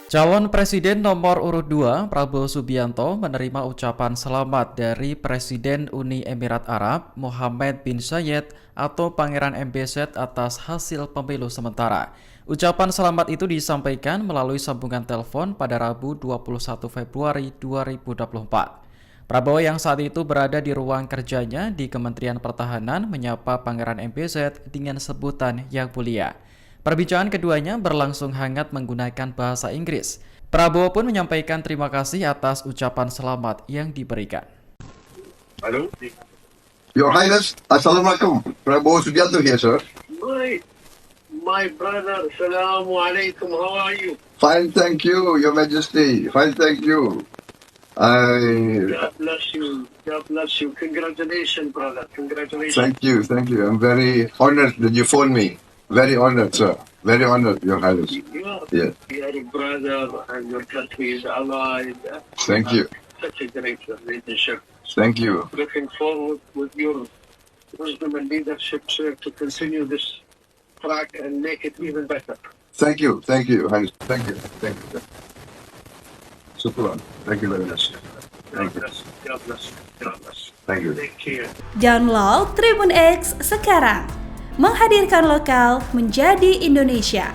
Calon Presiden nomor urut 2, Prabowo Subianto, menerima ucapan selamat dari Presiden Uni Emirat Arab, Mohammed bin Zayed atau Pangeran MBZ atas hasil pemilu sementara. Ucapan selamat itu disampaikan melalui sambungan telepon pada Rabu 21 Februari 2024. Prabowo yang saat itu berada di ruang kerjanya di Kementerian Pertahanan menyapa Pangeran MBZ dengan sebutan Yang Mulia. Perbincangan keduanya berlangsung hangat menggunakan bahasa Inggris. Prabowo pun menyampaikan terima kasih atas ucapan selamat yang diberikan. Hello? Your Highness, Assalamualaikum. Prabowo Subianto here, sir. My brother, Assalamu alaikum, how are you? Fine, thank you, Your Majesty. Fine, thank you. God bless you. God bless you. Congratulations, brother. Congratulations. Thank you. I'm very honored that you phoned me. Very honored, sir. Very honored, Your Highness. Yeah. You are a brother and your country is allied. Thank you. Such a great relationship. Thank you. Looking forward with your wisdom and leadership, sir, to continue this track and make it even better. Thank you, Your Highness. Thank you. Shukran. Thank you very much. God bless. God bless. God bless. Thank you. Take care. Download Tribun X sekarang. Menghadirkan lokal menjadi Indonesia.